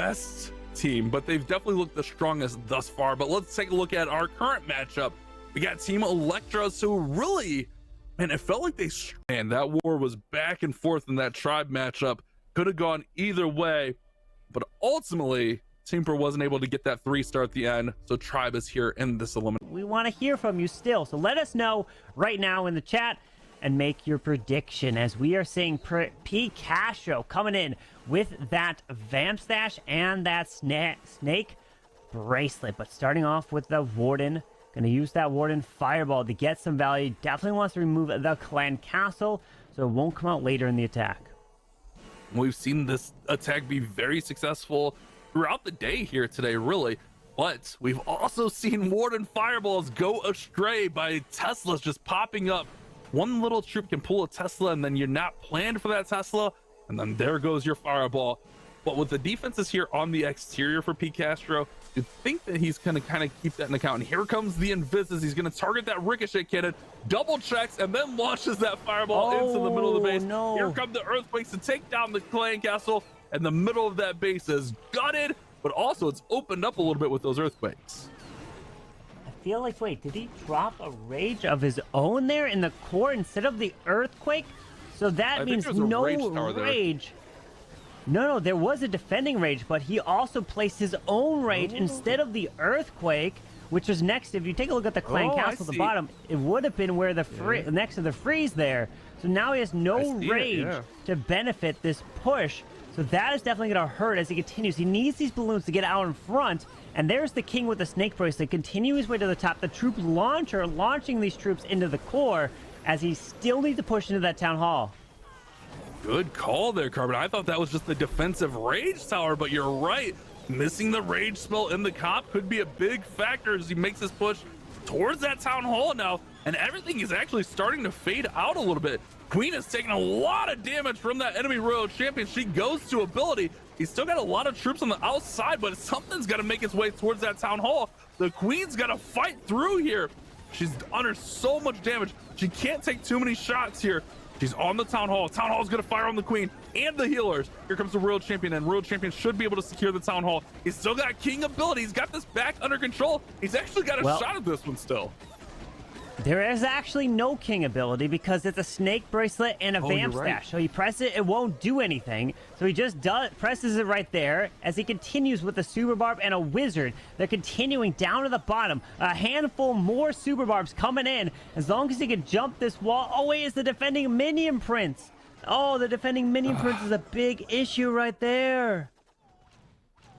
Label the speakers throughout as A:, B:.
A: best team, but they've definitely looked the strongest thus far. But let's take a look at our current matchup. We got Team Elektros, who really, man, it felt like and that war was back and forth in that tribe matchup. Could have gone either way, but ultimately Team Pro wasn't able to get that 3-star at the end, so tribe is here in this elimination.
B: We want to hear from you still, so let us know right now in the chat and make your prediction, as we are seeing P. Castro coming in with that Vamp Stash and that Snake Bracelet. But starting off with the Warden, going to use that Warden Fireball to get some value. Definitely wants to remove the Clan Castle, so it won't come out later in the attack.
A: We've seen this attack be very successful throughout the day here today, really. But we've also seen Warden Fireballs go astray by Teslas just popping up. One little troop can pull a Tesla, and then you're not planned for that Tesla, and then there goes your Fireball. But with the defenses here on the exterior for P. Castro, you'd think that he's going to kind of keep that in account. And here comes the Invises. He's going to target that Ricochet cannon, double checks, and then launches that Fireball into the middle of the base.
B: No.
A: Here come the Earthquakes to take down the Clan Castle, and the middle of that base is gutted, but also it's opened up a little bit with those Earthquakes.
B: I feel like, wait, did he drop a Rage of his own there in the core instead of the Earthquake? So that means no Rage. No, there was a defending Rage, but he also placed his own Rage instead of the Earthquake, which was next. If you take a look at the Clan Castle at the bottom, it would have been where the next to the freeze there. So now he has no Rage to benefit this push. So that is definitely going to hurt as he continues. He needs these balloons to get out in front. And there's the King with the Snake Bracelet, continue his way to the top. The troop launcher launching these troops into the core as he still needs to push into that Town Hall.
A: Good call there, Carbon. I thought that was just the defensive Rage Tower, but you're right. Missing the Rage spell in the comp could be a big factor as he makes this push towards that Town Hall now. And everything is actually starting to fade out a little bit. Queen is taking a lot of damage from that enemy Royal Champion. She goes to ability. He's still got a lot of troops on the outside, but something's got to make its way towards that Town Hall. The Queen's got to fight through here. She's under so much damage. She can't take too many shots here. She's on the Town Hall. Town Hall's going to fire on the Queen and the healers. Here comes the Royal Champion, and Royal Champion should be able to secure the Town Hall. He's still got King ability. He's got this back under control. He's actually got a shot at this one still.
B: There is actually no King ability because it's a Snake Bracelet and a Vamp Stash. So you press it, it won't do anything. So he just presses it right there as he continues with a Super Barb and a Wizard. They're continuing down to the bottom. A handful more Super Barbs coming in. As long as he can jump this wall. Oh, wait, it's the defending Minion Prince. Oh, the defending Minion Prince is a big issue right there.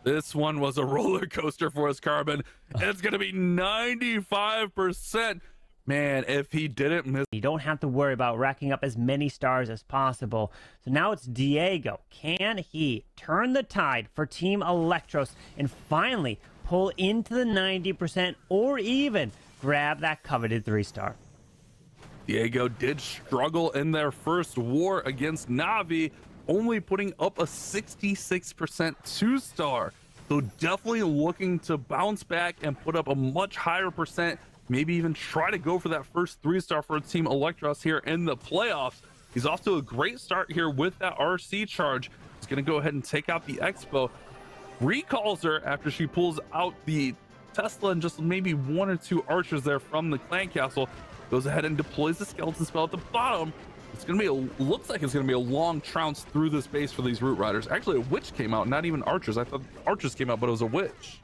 A: This one was a roller coaster for us, Carbon. It's going to be 95%. Man, if he didn't miss...
B: You don't have to worry about racking up as many stars as possible. So now it's Diego. Can he turn the tide for Team Elektros and finally pull into the 90% or even grab that coveted 3-star?
A: Diego did struggle in their first war against Navi, only putting up a 66% 2-star. So definitely looking to bounce back and put up a much higher percent. Maybe even try to go for that first 3-star for Team Elektros here in the playoffs. He's off to a great start here with that RC charge. He's going to go ahead and take out the Expo. Recalls her after she pulls out the Tesla and just maybe 1 or 2 archers there from the Clan Castle. Goes ahead and deploys the skeleton spell at the bottom. It's going to be looks like it's going to be a long trounce through this base for these Root Riders. Actually, a witch came out, not even archers. I thought archers came out, but it was a witch.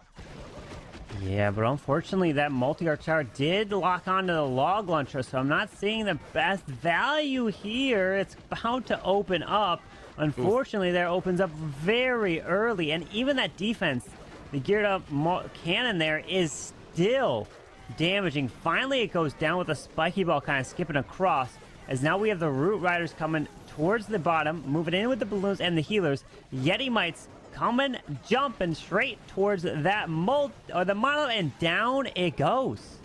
B: Yeah, but unfortunately that multi-arch tower did lock onto the log launcher, so I'm not seeing the best value here. It's about to open up. Unfortunately, there opens up very early, and even that defense, the geared up cannon there is still damaging. Finally, it goes down with a spiky ball kind of skipping across, as now we have the Root Riders coming towards the bottom, moving in with the balloons and the healers. Yeti Mites coming, jumping straight towards that the monolith, and down it goes.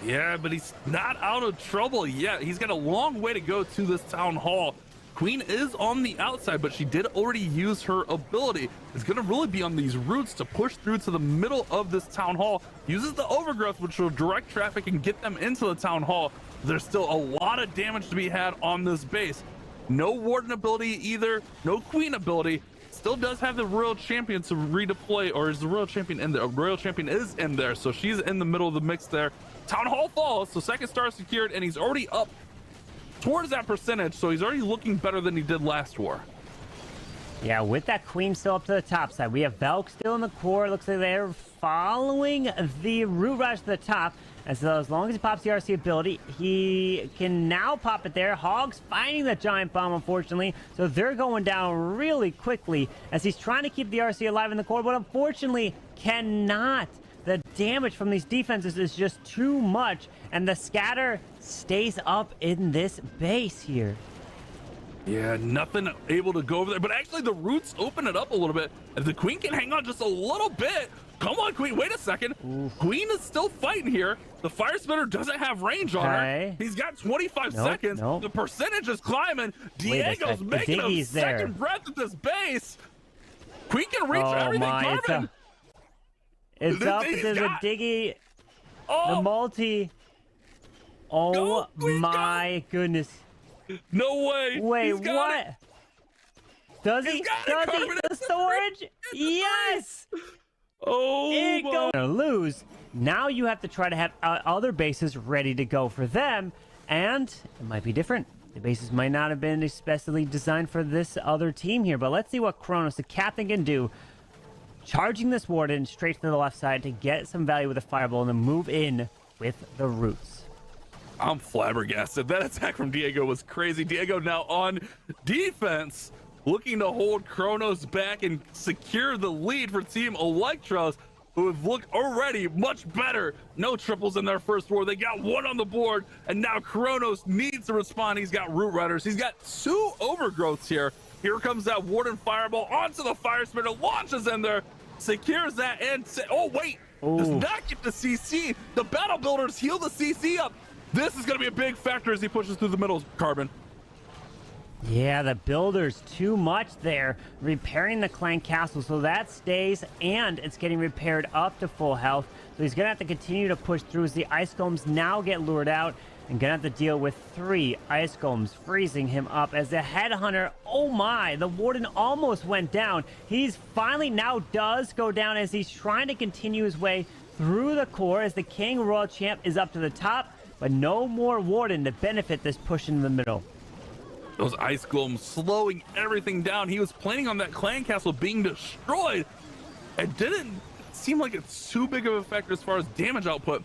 A: Yeah, but he's not out of trouble yet. He's got a long way to go to this Town Hall. Queen is on the outside, but she did already use her ability. It's going to really be on these roots to push through to the middle of this Town Hall. Uses the Overgrowth, which will direct traffic and get them into the Town Hall. There's still a lot of damage to be had on this base. No Warden ability either, no Queen ability. still does have the Royal Champion to redeploy, or is the Royal Champion in there? Royal Champion is in there, so she's in the middle of the mix there. Town Hall falls, so second star secured, and he's already up towards that percentage, so he's already looking better than he did last war.
B: Yeah, with that queen still up to the top side. We have Velk still in the core. Looks like they're following the root rush to the top. And so as long as he pops the RC ability, he can now pop it there. Hog's finding the giant bomb, unfortunately. So they're going down really quickly as he's trying to keep the RC alive in the core, but unfortunately cannot. The damage from these defenses is just too much, and the scatter stays up in this base here.
A: Yeah, nothing able to go over there, but actually the roots open it up a little bit. If the queen can hang on just a little bit, come on, queen, wait a second. Ooh. Queen is still fighting here. The fire spitter doesn't have range on her. He's got 25 seconds. The percentage is climbing. Diego's making a second breath at this base. Queen can reach everything. Carbon.
B: It's up. There's a diggy. The multi. Oh my goodness.
A: No way.
B: Wait, what? Does he? Does he? The storage? Yes.
A: Oh,
B: it goes to lose. Now you have to try to have other bases ready to go for them, and it might be different. The bases might not have been especially designed for this other team here, but let's see what Kronos, the captain, can do. Charging this warden straight to the left side to get some value with a fireball and then move in with the roots.
A: I'm flabbergasted. That attack from Diego was crazy. Diego now on defense, looking to hold Kronos back and secure the lead for Team Elektros, who have looked already much better. No triples in their first war. They got one on the board, and now Kronos needs to respond. He's got Root Riders. He's got 2 overgrowths here. Here comes that Warden Fireball onto the Fire Spitter, launches in there, secures that, and oh wait, does not get the CC. The Battle Builders heal the CC up. This is going to be a big factor as he pushes through the middle, Carbon.
B: Yeah, the builders too much there, repairing the clan castle, so that stays, and it's getting repaired up to full health. So he's gonna have to continue to push through as the ice golems now get lured out, and gonna have to deal with 3 ice golems freezing him up as the headhunter. Oh my, the warden almost went down. He's finally now does go down as he's trying to continue his way through the core as the king royal champ is up to the top, but no more warden to benefit this push in the middle.
A: Those ice golems slowing everything down. He was planning on that clan castle being destroyed. It didn't seem like it's too big of a factor as far as damage output,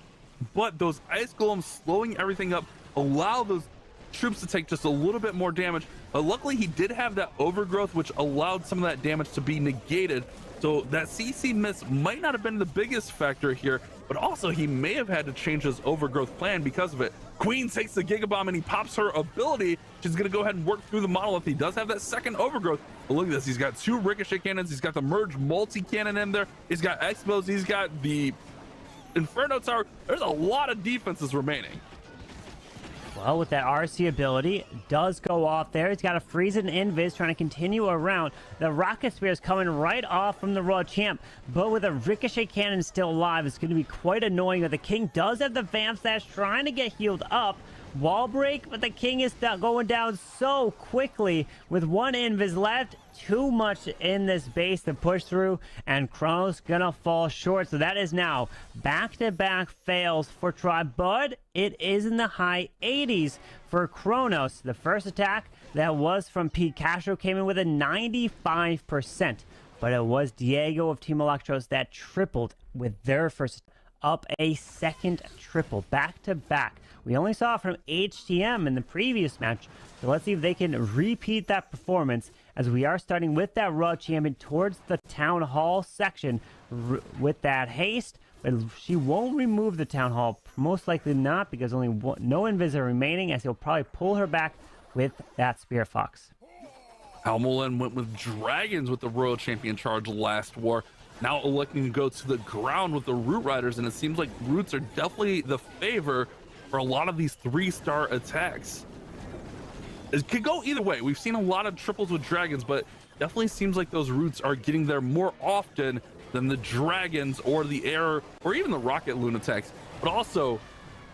A: but those ice golems slowing everything up allow those troops to take just a little bit more damage. But luckily he did have that overgrowth, which allowed some of that damage to be negated. So that CC miss might not have been the biggest factor here, but also he may have had to change his overgrowth plan because of it. Queen takes the Gigabomb and he pops her ability. She's going to go ahead and work through the monolith. He does have that second overgrowth. But look at this. He's got 2 ricochet cannons. He's got the merge multi-cannon in there. He's got Expos. He's got the Inferno Tower. There's a lot of defenses remaining.
B: Well, with that RC ability, does go off there. He's got a freeze and invis trying to continue around. The rocket spear is coming right off from the Royal Champ, but with a ricochet cannon still alive, it's going to be quite annoying. But the king does have the vamp slash trying to get healed up. Wall break, but the king is going down so quickly with 1 invis left. Too much in this base to push through, and Kronos gonna fall short. So that is now back-to-back fails for Tribe, but it is in the high 80s for Kronos. The first attack that was from Pete Castro came in with a 95%, but it was Diego of Team Elektros that tripled with their first, up a second triple back-to-back. We only saw from HTM in the previous match, so let's see if they can repeat that performance as we are starting with that Royal Champion towards the Town Hall section with that haste, but she won't remove the Town Hall, most likely not, because only no invis are remaining, as he'll probably pull her back with that Spear Fox.
A: Almolan went with dragons with the Royal Champion charge last war, now electing to go to the ground with the Root Riders, and it seems like Roots are definitely the favor for a lot of these 3-star attacks. It could go either way. We've seen a lot of triples with dragons, but definitely seems like those Roots are getting there more often than the dragons or the air or even the rocket loon attacks. But also,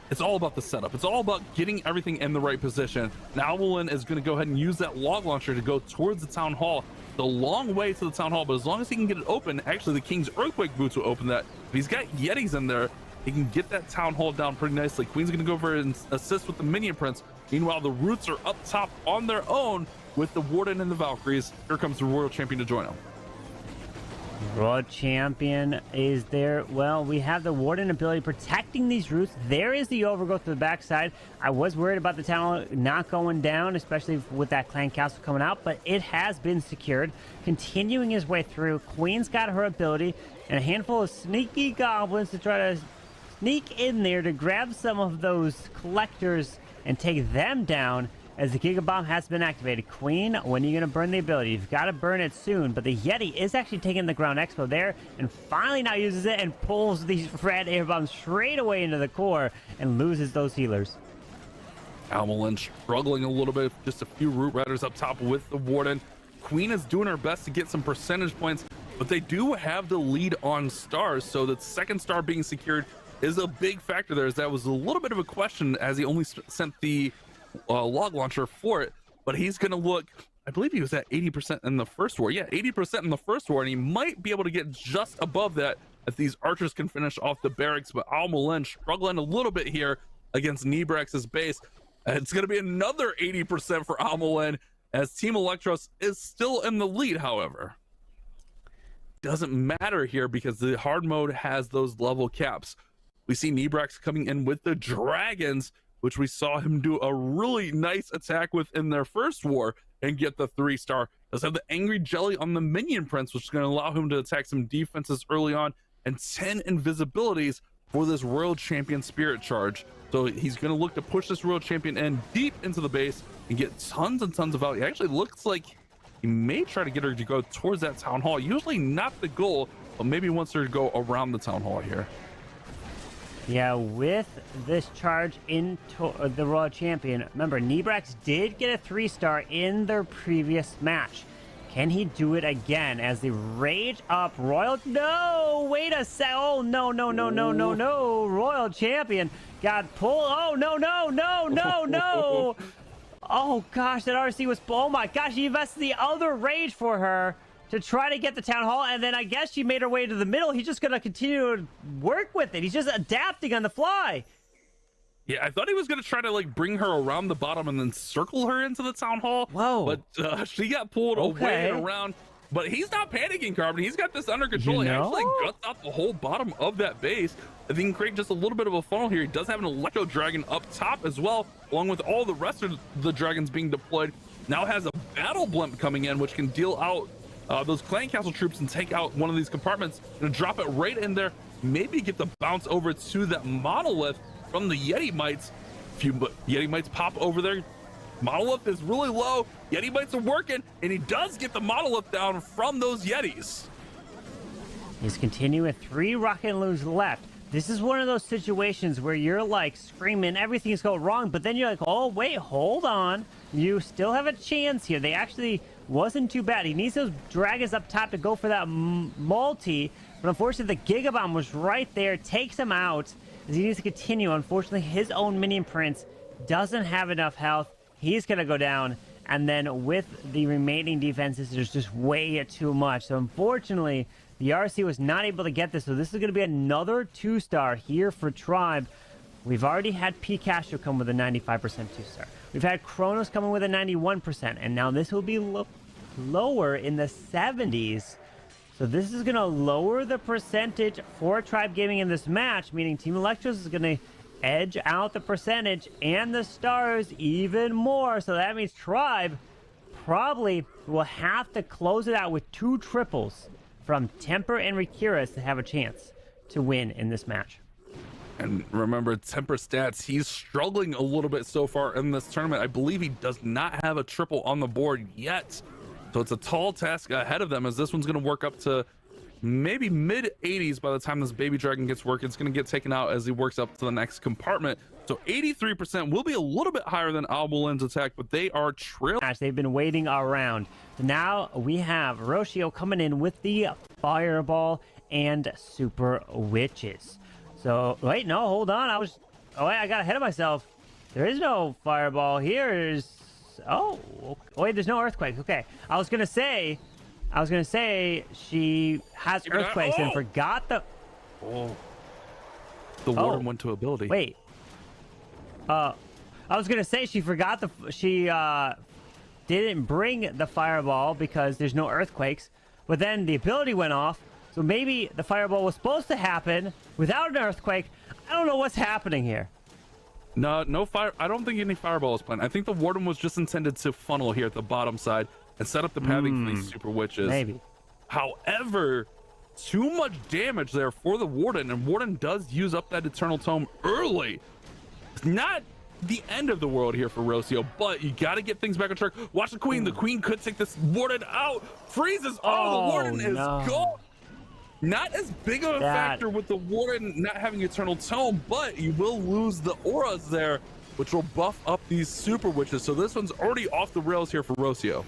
A: it's all about the setup. It's all about getting everything in the right position. Now Almolan is going to go ahead and use that log launcher to go towards the Town Hall. the long way to the town hall, but as long as he can get it open, actually the King's Earthquake boots will open that. If he's got Yetis in there, he can get that town hall down pretty nicely. Queen's gonna go over and assist with the minion prince. Meanwhile, the Roots are up top on their own with the Warden and the Valkyries. Here comes the Royal Champion to join them.
B: Royal Champion is there. Well, we have the Warden ability protecting these Roots. There is the overgrowth to the backside. I was worried about the town not going down, especially with that clan castle coming out, but it has been secured. Continuing his way through, Queen's got her ability and a handful of sneaky goblins to try to sneak in there to grab some of those collectors and take them down. As the Giga Bomb has been activated. Queen, when are you going to burn the ability? You've got to burn it soon. But the Yeti is actually taking the ground expo there and finally now uses it and pulls these red air bombs straight away into the core and loses those healers.
A: Almalin struggling a little bit. Just a few Root Riders up top with the Warden. Queen is doing her best to get some percentage points, but they do have the lead on stars. So the second star being secured is a big factor there. As that was a little bit of a question as he only sent the log launcher for it, but he's gonna look, I believe he was at 80% in the first war. Yeah, 80% in the first war, and he might be able to get just above that if these archers can finish off the barracks. But Almalin struggling a little bit here against Nebrax's base. It's gonna be another 80% for Almalin as Team Elektros is still in the lead. However, doesn't matter here because the hard mode has those level caps. We see Nebrax coming in with the dragons, which we saw him do a really nice attack with in their first war and get the 3-star. Does have the Angry Jelly on the Minion Prince, which is going to allow him to attack some defenses early on, and 10 invisibilities for this Royal Champion Spirit Charge. So he's going to look to push this Royal Champion in deep into the base and get tons and tons of value. It actually looks like he may try to get her to go towards that Town Hall. Usually not the goal, but maybe he wants her to go around the Town Hall here.
B: Yeah, with this charge into the Royal Champion, remember, Nebrax did get a 3-star in their previous match. Can he do it again as the Rage Up Royal? No, wait a sec. Oh, no. Royal Champion got pulled. Oh, no. Oh, gosh, that RC was... Oh, my gosh, he invested the other Rage for her to try to get the Town Hall, and then I guess she made her way to the middle. He's just going to continue to work with it. He's just adapting on the fly.
A: Yeah, I thought he was going to try to like bring her around the bottom and then circle her into the Town Hall.
B: Whoa.
A: But she got pulled away and around. But he's not panicking, Carbon. He's got this under control. He actually guts out the whole bottom of that base. I think he can create just a little bit of a funnel here. He does have an Electro Dragon up top as well, along with all the rest of the dragons being deployed. Now has a Battle Blimp coming in, which can deal out those Clan Castle troops and take out one of these compartments and drop it right in there. Maybe get the bounce over to that Monolith from the Yeti Mites. A few Yeti Mites pop over there. Monolith is really low. Yeti Mites are working, and he does get the Monolith down from those Yetis.
B: He's continuing with 3 rocket loons left. This is one of those situations where you're like screaming, everything's going wrong, but then you're like, oh, wait, hold on. You still have a chance here. They actually wasn't too bad. He needs those dragons up top to go for that multi, but unfortunately the Giga Bomb was right there, takes him out as he needs to continue. Unfortunately, his own Minion Prince doesn't have enough health. He's going to go down, and then with the remaining defenses, there's just way too much. So unfortunately, the RC was not able to get this, so this is going to be another 2-star here for Tribe. We've already had Pikachu come with a 95% 2-star. We've had Kronos coming with a 91%, and now this will be lower in the 70s. So this is going to lower the percentage for Tribe Gaming in this match, meaning Team Elektros is going to edge out the percentage and the stars even more. So that means Tribe probably will have to close it out with 2 triples from Temper and Rikiris to have a chance to win in this match.
A: And remember, Temper stats, he's struggling a little bit so far in this tournament. I believe he does not have a triple on the board yet. So it's a tall task ahead of them, as this one's going to work up to maybe mid 80s by the time this baby dragon gets work. It's going to get taken out as he works up to the next compartment. So 83% will be a little bit higher than Albalin's attack, but they are trailing.
B: They've been waiting around. So now we have Roshio coming in with the Fireball and Super Witches. So wait, no, hold on. I got ahead of myself. There is no Fireball here. Oh, wait, there's no Earthquake. Okay, I was gonna say I was gonna say she has earthquakes and forgot the.
A: Oh. The warden went to ability.
B: Wait. I was gonna say she forgot she didn't bring the fireball because there's no earthquakes, but then the ability went off. So maybe the fireball was supposed to happen without an earthquake. I don't know what's happening here.
A: No fire. I don't think any fireball is planned. I think the warden was just intended to funnel here at the bottom side and set up the pathing for these super witches.
B: Maybe.
A: However, too much damage there for the warden, and warden does use up that eternal tome early. It's not the end of the world here for Rocio, but you got to get things back on track. Watch the queen. The queen could take this warden out. Freezes. The warden is gone. Not as big of a factor with the warden not having eternal tome, but you will lose the auras there, which will buff up these super witches. So this one's already off the rails here for Rocio.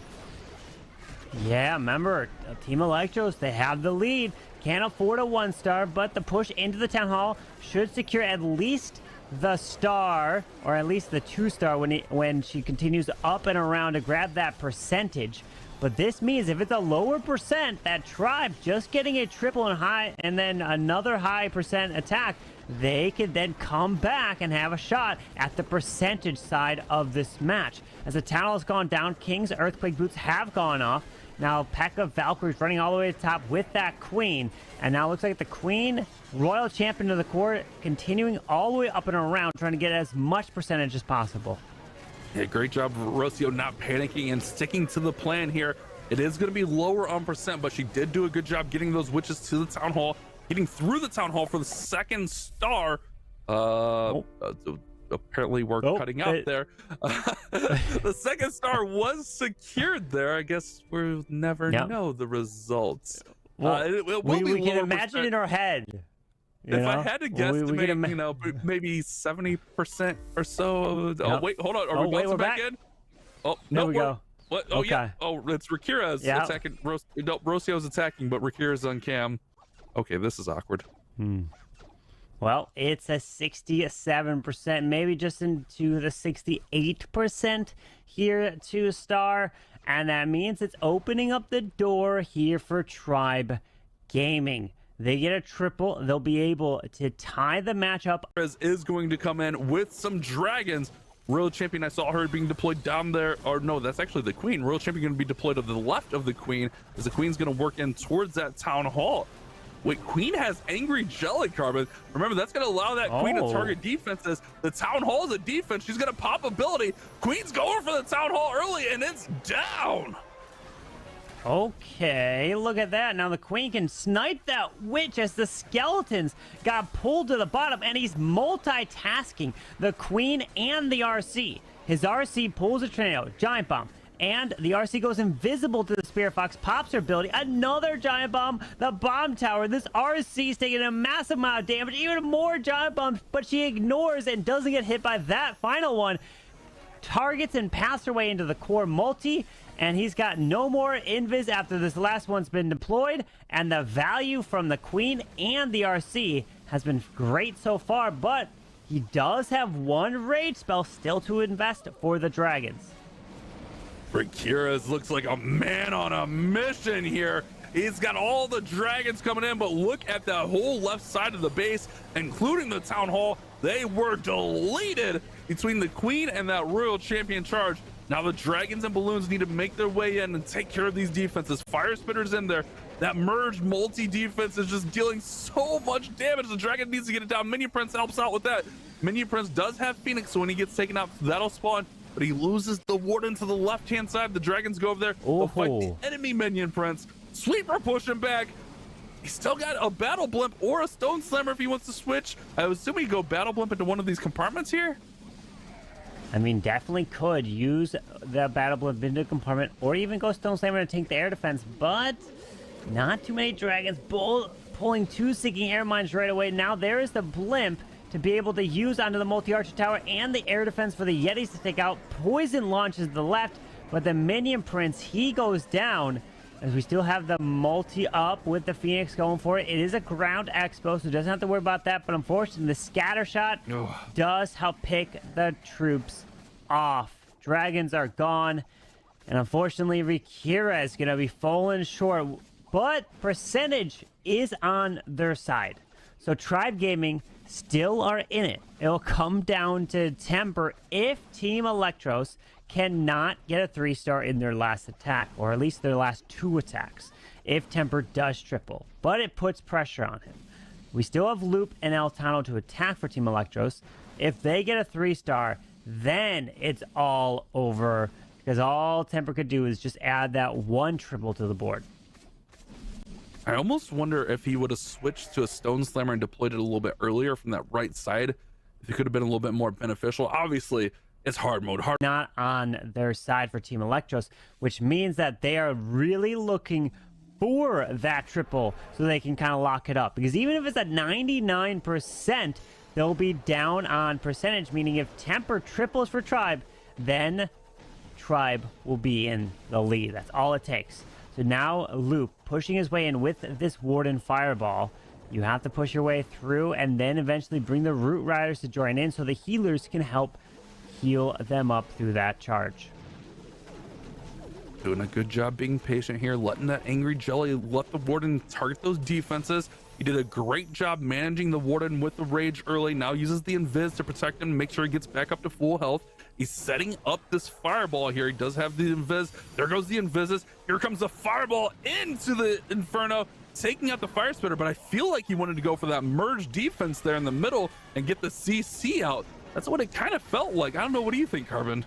B: Yeah, remember, Team Electros, they have the lead. Can't afford a 1-star, but the push into the Town Hall should secure at least the star, or at least the 2-star when she continues up and around to grab that percentage. But this means if it's a lower percent, that tribe just getting a triple and high and then another high percent attack, they could then come back and have a shot at the percentage side of this match. As the Town Hall has gone down, King's Earthquake Boots have gone off. Now P.E.K.K.A. Valkyrie's running all the way to the top with that Queen. And now it looks like the Queen, Royal Champion of the Court, continuing all the way up and around, trying to get as much percentage as possible.
A: Yeah, great job, Rocio, not panicking and sticking to the plan here. It is going to be lower on percent, but she did do a good job getting those witches to the Town Hall, getting through the Town Hall for the 2nd star. Apparently we're cutting out there. The 2nd star was secured there. I guess we'll never know the results.
B: Well, we can imagine in our head.
A: If I had to guesstimate, maybe 70% or so. Oh, wait, hold on. Are we bouncing back in? Oh, no, we go. What? Oh, yeah. Oh, it's Rakira's attacking. No, Rocio's attacking, but Rakira's on cam. Okay, this is awkward.
B: Well, it's a 67%, maybe just into the 68% here to Star. And that means it's opening up the door here for Tribe Gaming. They get a triple. They'll be able to tie the matchup.
A: Is going to come in with some dragons. Royal Champion, I saw her being deployed down there. Or no, that's actually the Queen. Royal Champion going to be deployed to the left of the Queen, as the Queen's going to work in towards that Town Hall. Wait, Queen has Angry Jelly Carbon. Remember, that's going to allow that Queen to target defenses. The Town Hall is a defense. She's going to pop ability. Queen's going for the Town Hall early, and it's down.
B: Okay, look at that. Now the Queen can snipe that witch as the skeletons got pulled to the bottom, and he's multitasking the Queen and the RC. His RC pulls a tornado, giant bomb, and the RC goes invisible to the Spirit Fox, pops her ability, another giant bomb, the bomb tower. This RC is taking a massive amount of damage, even more giant bombs, but she ignores and doesn't get hit by that final one. Targets and passes her way into the core multi, and he's got no more invis after this last one's been deployed, and the value from the Queen and the RC has been great so far, but he does have one rage spell still to invest for the dragons.
A: Rakira's looks like a man on a mission here. He's got all the dragons coming in, but look at the whole left side of the base, including the Town Hall. They were deleted between the Queen and that Royal Champion charge. Now the dragons and balloons need to make their way in and take care of these defenses. Fire Spitter's in there. That merged multi-defense is just dealing so much damage. The dragon needs to get it down. Minion Prince helps out with that. Minion Prince does have Phoenix, so when he gets taken out, that'll spawn. But he loses the warden to the left-hand side. The dragons go over there. They'll fight the enemy Minion Prince. Sweeper pushing back. He's still got a Battle Blimp or a Stone Slammer if he wants to switch. I would assume he go Battle Blimp into one of these compartments here.
B: I mean, definitely could use the Battle Blimp into a compartment, or even go Stone Slammer to tank the air defense, but not too many dragons. Pulling two Sinking Air Mines right away. Now there is the Blimp to be able to use onto the multi-archer tower and the air defense for the Yetis to take out. Poison launches to the left, but the Minion Prince, he goes down, as we still have the multi up with the Phoenix going for it. It is a ground expo, so doesn't have to worry about that, but unfortunately the scatter shot does help pick the troops off. Dragons are gone. And unfortunately, Rikira is going to be falling short. But percentage is on their side. So Tribe Gaming still are in it. It'll come down to temper if Team Elektros cannot get a 3-star in their last attack, or at least their last 2 attacks, if temper does triple. But it puts pressure on him. We still have Loop and Eltano to attack for Team Elektros. If they get a 3-star, then it's all over, because all temper could do is just add that 1 triple to the board.
A: I almost wonder if he would have switched to a Stone Slammer and deployed it a little bit earlier from that right side, if it could have been a little bit more beneficial. Obviously, it's hard mode.
B: Not on their side for Team Elektros, which means that they are really looking for that triple so they can kind of lock it up. Because even if it's at 99%, they'll be down on percentage, meaning if temper triples for Tribe, then Tribe will be in the lead. That's all it takes. So now Loop pushing his way in with this Warden Fireball. You have to push your way through and then eventually bring the Root Riders to join in so the healers can help heal them up through that charge.
A: Doing a good job being patient here, letting that Angry Jelly let the Warden target those defenses. He did a great job managing the Warden with the Rage early. Now uses the Invis to protect him and make sure he gets back up to full health. He's setting up this Fireball here. He does have the Invis. There goes the Invises. Here comes the Fireball into the Inferno, taking out the Fire Spitter, but I feel like he wanted to go for that merge defense there in the middle and get the CC out. That's what it kind of felt like. I don't know. What do you think, Carbon?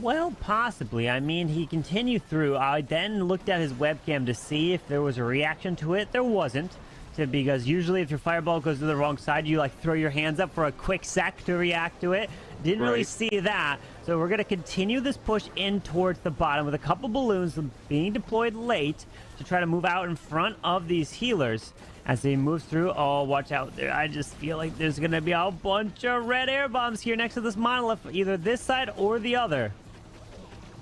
B: Well, possibly. I mean, he continued through. I then looked at his webcam to see if there was a reaction to it. There wasn't, because usually if your Fireball goes to the wrong side, you like throw your hands up for a quick sec to react to it. Didn't really see that. So we're going to continue this push in towards the bottom with a couple balloons being deployed late to try to move out in front of these healers as they move through. Oh, watch out there. I just feel like there's going to be a bunch of red air bombs here next to this monolith, either this side or the other.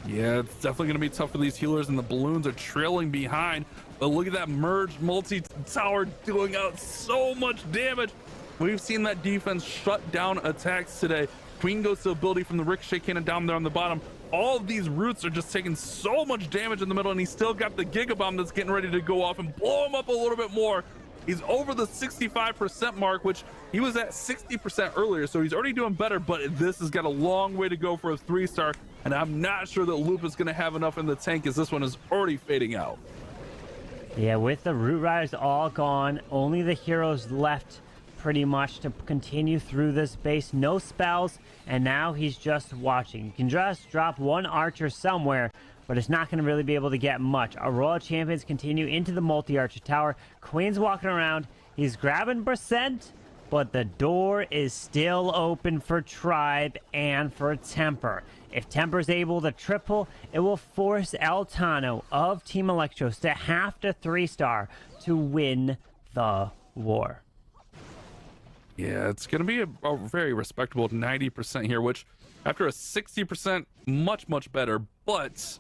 A: Yeah, it's definitely going to be tough for these healers, and the balloons are trailing behind. But look at that merged multi-tower doing out so much damage. We've seen that defense shut down attacks today. Queen goes to ability from the Ricochet Cannon down there on the bottom. All of these roots are just taking so much damage in the middle, and he's still got the Giga Bomb that's getting ready to go off and blow him up a little bit more. He's over the 65% mark, which he was at 60% earlier, so he's already doing better, but this has got a long way to go for a 3-star, and I'm not sure that Loop is going to have enough in the tank as this one is already fading out.
B: Yeah, with the Root Riders all gone, only the heroes left pretty much to continue through this base. No spells, and now he's just watching. You can just drop one archer somewhere, but it's not going to really be able to get much. Our Royal Champions continue into the multi-archer tower. Queen's walking around. He's grabbing percent, but the door is still open for Tribe and for Temper. If Temper's able to triple, it will force Eltano of Team Elektros to have to 3-star to win the war.
A: Yeah, it's going to be a very respectable 90% here, which after a 60%, much, much better, but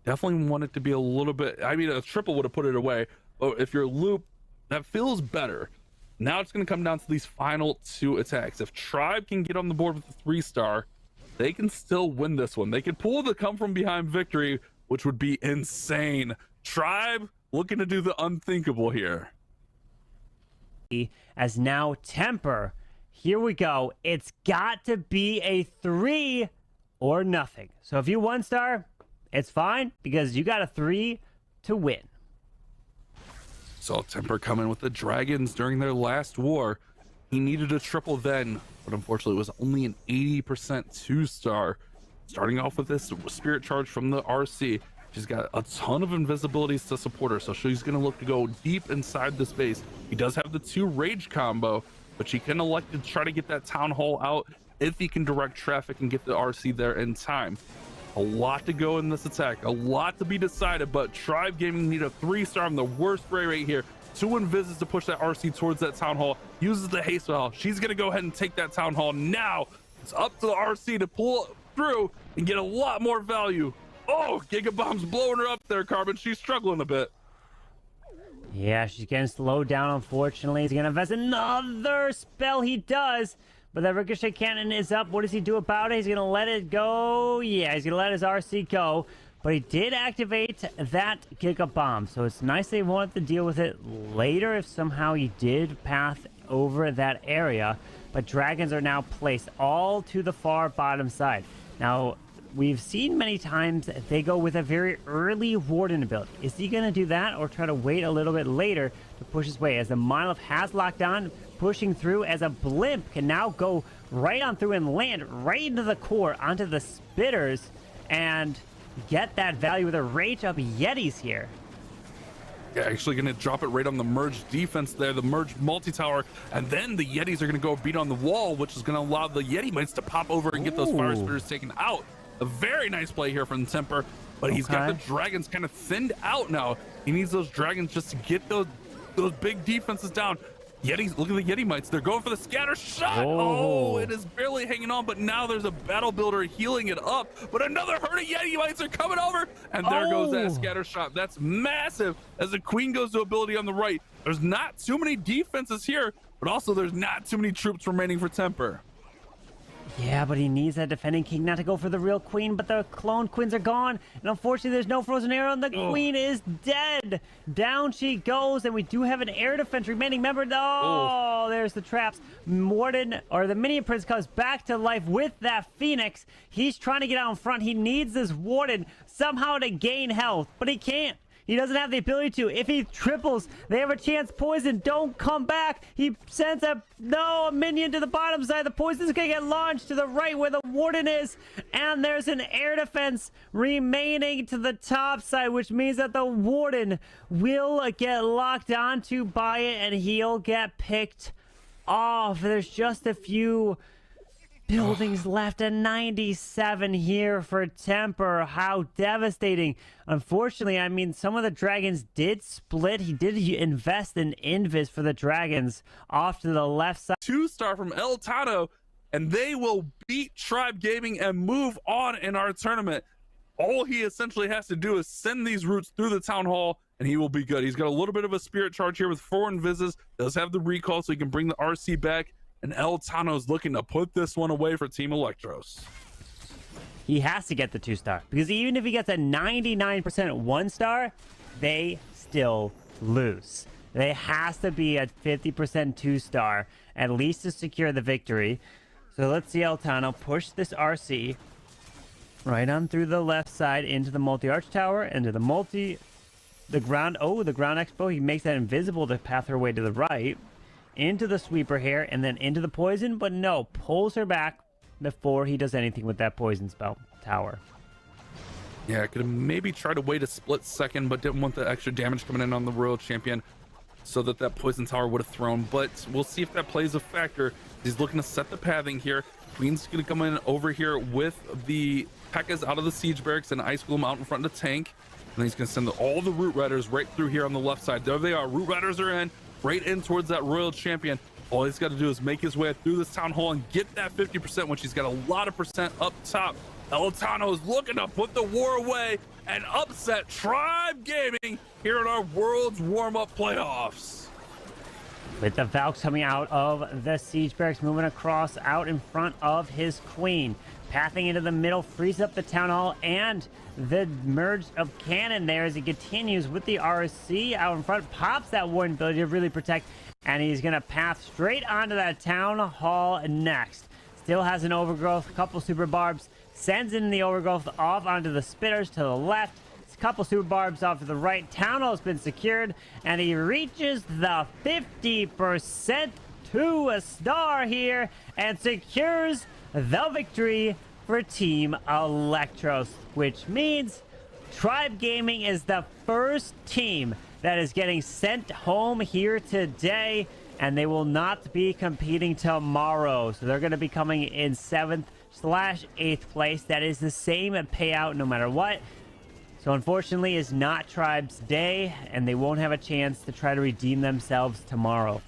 A: definitely want it to be a little bit, I mean, a triple would have put it away, but if you're Loop, that feels better. Now it's going to come down to these final 2 attacks. If Tribe can get on the board with a 3-star, they can still win this one. They could pull the come from behind victory, which would be insane. Tribe looking to do the unthinkable here.
B: As now Temper, here we go. It's got to be a 3 or nothing. So if you 1-star, it's fine because you got a 3 to win.
A: Saw Temper come in with the Dragons during their last war. He needed a triple then, but unfortunately it was only an 80% 2-star. Starting off with this Spirit Charge from the RC. She's got a ton of invisibilities to support her, so she's going to look to go deep inside the space. He does have the 2 Rage combo, but she can elect to try to get that Town Hall out if he can direct traffic and get the RC there in time. A lot to go in this attack, a lot to be decided, but Tribe Gaming need a 3-star on the worst spray right here. 2 Invises to push that RC towards that Town Hall, uses the haste valve. She's going to go ahead and take that Town Hall. Now it's up to the RC to pull through and get a lot more value. Oh, Giga Bomb's blowing her up there, Carbon. She's struggling a bit.
B: Yeah, she's getting slowed down, unfortunately. He's going to invest another spell. He does, but that ricochet cannon is up. What does he do about it? He's gonna let it go. Yeah, he's gonna let his RC go, but he did activate that Giga Bomb, so it's nice they won't have to deal with it later if somehow he did path over that area. But dragons are now placed all to the far bottom side. Now, we've seen many times they go with a very early Warden ability. Is he going to do that or try to wait a little bit later to push his way? As the Monolith has locked on, pushing through as a blimp can now go right on through and land right into the core onto the spitters and get that value with a Rage Up Yetis here.
A: Yeah, actually going to drop it right on the merge defense there, the merge multi-tower, and then the Yetis are going to go beat on the wall, which is going to allow the Yeti Mites to pop over and get those fire spitters taken out. A very nice play here from Temper, but he's got the dragons kind of thinned out now. He needs those dragons just to get those big defenses down. Yetis, look at the Yeti Mites. They're going for the scatter shot. Oh, it is barely hanging on, but now there's a battle builder healing it up. But another herd of Yeti Mites are coming over, and there goes that scatter shot. That's massive as the Queen goes to ability on the right. There's not too many defenses here, but also there's not too many troops remaining for Temper.
B: Yeah, but he needs that defending king not to go for the real queen, but the clone queens are gone. And unfortunately, there's no frozen arrow, and the queen is dead. Down she goes, and we do have an air defense remaining. Remember, there's the traps. Warden, or the Minion Prince, comes back to life with that Phoenix. He's trying to get out in front. He needs this Warden somehow to gain health, but he can't. He doesn't have the ability to. If he triples, they have a chance. Poison, don't come back. He sends a minion to the bottom side. The poison's gonna get launched to the right where the Warden is. And there's an air defense remaining to the top side, which means that the Warden will get locked onto by it and he'll get picked off. There's just a few buildings left, a 97 here for Temper. How devastating. Unfortunately, I mean, some of the dragons did split. He did invest in Invis for the dragons off to the left side.
A: 2-star from El Tano, and they will beat Tribe Gaming and move on in our tournament. All he essentially has to do is send these routes through the town hall and he will be good. He's got a little bit of a spirit charge here with 4 invises, does have the recall so he can bring the RC back. And El Tano's looking to put this one away for Team Elektros.
B: He has to get the 2-star, because even if he gets a 99% 1-star, they still lose. They has to be a 50% 2-star, at least to secure the victory. So let's see El Tano push this RC right on through the left side into the multi-arch tower, into the ground expo. He makes that invisible to path her way to the right. Into the sweeper here, and then into the poison, but no, pulls her back before he does anything with that poison spell tower.
A: Yeah, could have maybe tried to wait a split second, but didn't want the extra damage coming in on the Royal Champion so that poison tower would have thrown. But we'll see if that plays a factor. He's looking to set the pathing here. Queen's gonna come in over here with the P.E.K.K.A.s out of the siege barracks and Ice Gloom out in front of the tank. And he's gonna send all the Root Riders right through here on the left side. There they are. Root Riders are in. Right in towards that Royal Champion. All he's got to do is make his way through this town hall and get that 50%, which he's got a lot of percent up top. El Tano is looking to put the war away and upset Tribe Gaming here in our World's Warm-Up Playoffs.
B: With the Valks coming out of the siege barracks, moving across out in front of his queen. Pathing into the middle, frees up the town hall and the merge of cannon there as he continues with the RC out in front. Pops that Warden ability to really protect, and he's going to path straight onto that town hall next. Still has an overgrowth, a couple super barbs, sends in the overgrowth off onto the spitters to the left. A couple super barbs off to the right. Town hall has been secured, and he reaches the 50% to a star here and secures the victory for Team Elektros, which means Tribe Gaming is the first team that is getting sent home here today, and they will not be competing tomorrow. So they're going to be coming in 7th/8th place. That is the same payout no matter what. So unfortunately, it's not Tribe's day, and they won't have a chance to try to redeem themselves tomorrow.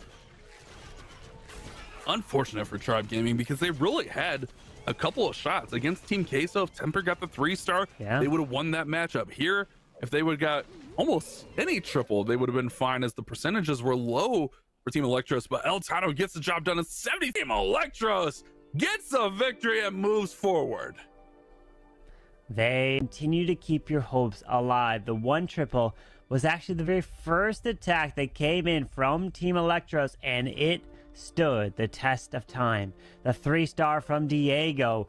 A: Unfortunate for Tribe Gaming, because they really had a couple of shots against Team Queso. If Temper got the 3-star, they would have won that matchup. Here, if they would have got almost any triple, they would have been fine, as the percentages were low for Team Electros, but El Tano gets the job done in 70. Team Electros gets a victory and moves forward.
B: They continue to keep your hopes alive. The 1-triple was actually the very first attack that came in from Team Electros, and it stood the test of time. The 3-star from Diego